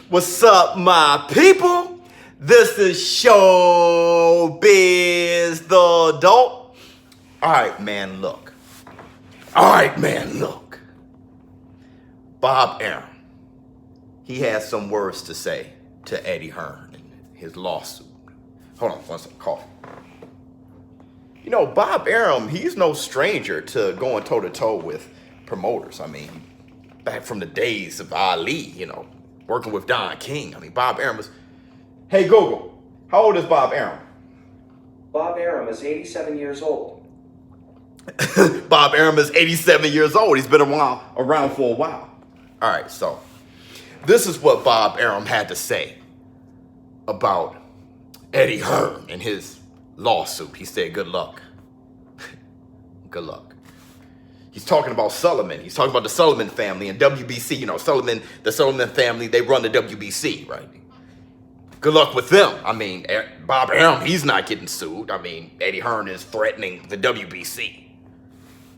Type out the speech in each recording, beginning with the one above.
What's up, my people? This is ShowBizz the adult. Alright, man, look. Bob Arum, he has some words to say to Eddie Hearns in his lawsuit. Hold on, one second, cough. You know, Bob Arum, he's no stranger to going toe-to-toe with promoters. I mean, back from the days of Ali, working with Don King. I mean, Bob Arum was... Hey, Google, how old is Bob Arum? Bob Arum is 87 years old. Bob Arum is 87 years old. He's been around for a while. All right, so this is what Bob Arum had to say about Eddie Hearns and his lawsuit. He said, good luck. Good luck. He's talking about Sullivan. He's talking about the Sullivan family and WBC. The Sullivan family, they run the WBC, right? Good luck with them. I mean, Bob Arum, he's not getting sued. I mean, Eddie Hearns is threatening the WBC.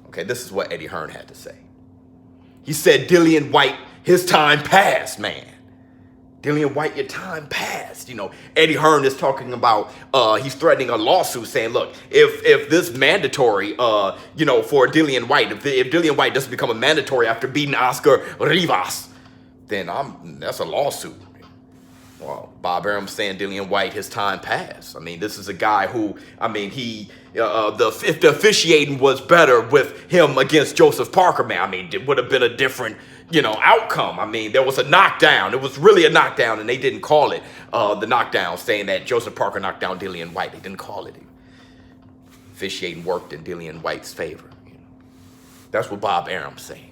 Okay, this is what Eddie Hearns had to say. He said, Dillian White, his time passed, man. Dillian White, your time passed. Eddie Hearns is talking about, he's threatening a lawsuit saying, look, if this mandatory, for Dillian White, if Dillian White doesn't become a mandatory after beating Oscar Rivas, then that's a lawsuit. Well, Bob Arum saying Dillian White, his time passed. I mean, this is a guy who, if the officiating was better with him against Joseph Parker, man, I mean, it would have been a different, outcome. I mean, there was a knockdown. It was really a knockdown, and they didn't call it the knockdown, saying that Joseph Parker knocked down Dillian White. They didn't call it. Officiating worked in Dillian White's favor. That's what Bob Arum's saying.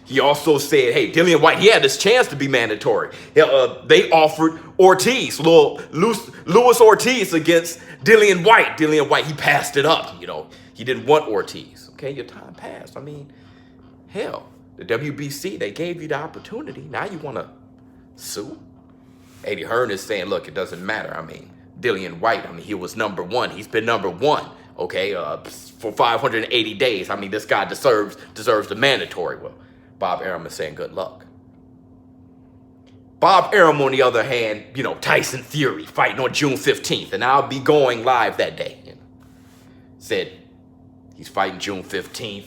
He also said, hey, Dillian White, he had this chance to be mandatory. They offered Ortiz, Luis Ortiz against Dillian White. Dillian White, he passed it up. He didn't want Ortiz. Okay, your time passed. I mean, hell, the WBC, they gave you the opportunity. Now you want to sue? Eddie Hearns is saying, look, it doesn't matter. I mean, Dillian White, he was number one. He's been number one, okay, for 580 days. I mean, this guy deserves the mandatory. Well, Bob Arum is saying good luck. Bob Arum, on the other hand, Tyson Fury fighting on June 15th, and I'll be going live that day. Said he's fighting June 15th.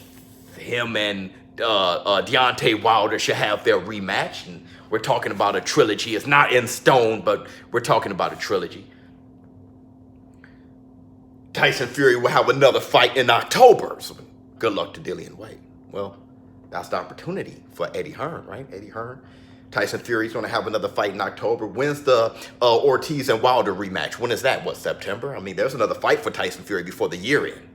Him and Deontay Wilder should have their rematch, and we're talking about a trilogy. It's not in stone, but we're talking about a trilogy. Tyson Fury will have another fight in October, so good luck to Dillian White. Well, that's the opportunity for Eddie Hearns, right? Eddie Hearns. Tyson Fury's going to have another fight in October. When's the Ortiz and Wilder rematch? When is that? What, September? I mean, there's another fight for Tyson Fury before the year end.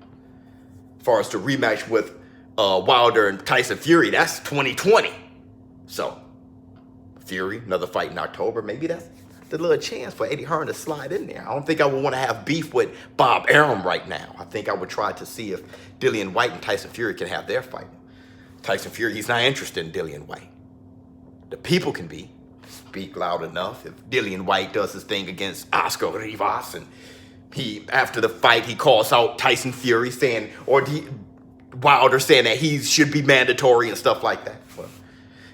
As far as the rematch with Wilder and Tyson Fury, that's 2020. So, Fury, another fight in October. Maybe that's the little chance for Eddie Hearns to slide in there. I don't think I would want to have beef with Bob Arum right now. I think I would try to see if Dillian White and Tyson Fury can have their fight. Tyson Fury, he's not interested in Dillian White. The people can speak loud enough. If Dillian White does his thing against Oscar Rivas, and after the fight, he calls out Tyson Fury saying, Wilder saying that he should be mandatory and stuff like that. Well,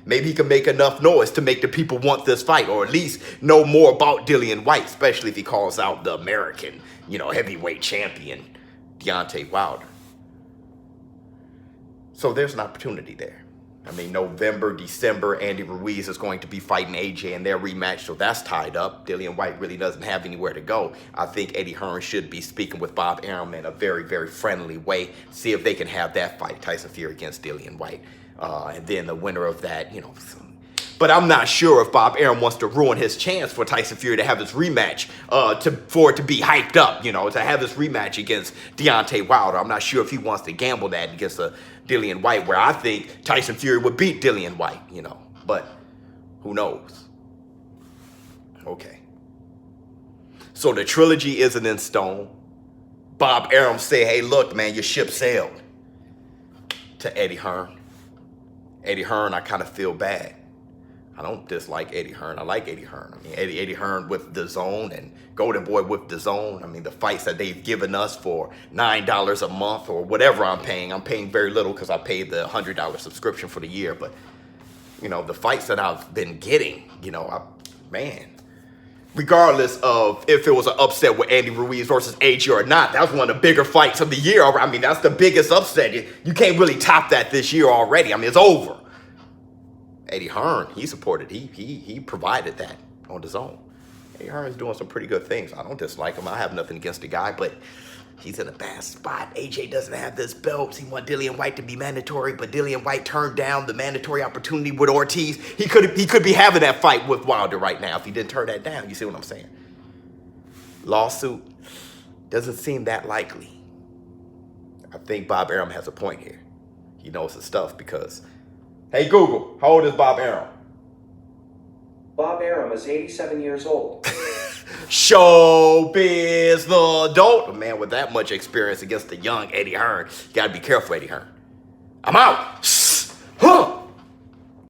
maybe he can make enough noise to make the people want this fight, or at least know more about Dillian White, especially if he calls out the American, heavyweight champion, Deontay Wilder. So there's an opportunity there. I mean, November, December, Andy Ruiz is going to be fighting AJ in their rematch, so that's tied up. Dillian White really doesn't have anywhere to go. I think Eddie Hearns should be speaking with Bob Arum in a very, very friendly way, see if they can have that fight, Tyson Fury against Dillian White. And then the winner of that, But I'm not sure if Bob Arum wants to ruin his chance for Tyson Fury to have his rematch, for it to be hyped up, to have his rematch against Deontay Wilder. I'm not sure if he wants to gamble that against Dillian White, where I think Tyson Fury would beat Dillian White, but who knows? Okay. So the trilogy isn't in stone. Bob Arum say, hey, look, man, your ship sailed, to Eddie Hearns. Eddie Hearns, I kind of feel bad. I don't dislike Eddie Hearns. I like Eddie Hearns. I mean, Eddie Hearns with DAZN and Golden Boy with DAZN. I mean, the fights that they've given us for $9 a month or whatever I'm paying very little because I paid the $100 subscription for the year. But the fights that I've been getting, man, regardless of if it was an upset with Andy Ruiz versus AJ or not, that was one of the bigger fights of the year. I mean, that's the biggest upset. You can't really top that this year already. I mean, it's over. Eddie Hearn, he supported, he provided that on his own. Eddie Hearn's doing some pretty good things. I don't dislike him. I have nothing against the guy, but he's in a bad spot. AJ doesn't have this belt. He want Dillian White to be mandatory, but Dillian White turned down the mandatory opportunity with Ortiz. He could be having that fight with Wilder right now if he didn't turn that down. You see what I'm saying? Lawsuit doesn't seem that likely. I think Bob Arum has a point here. He knows his stuff because, hey Google, how old is Bob Arum? Bob Arum is 87 years old. ShowBizz, the adult. A man with that much experience against the young Eddie Hearn. You gotta be careful, Eddie Hearn. I'm out.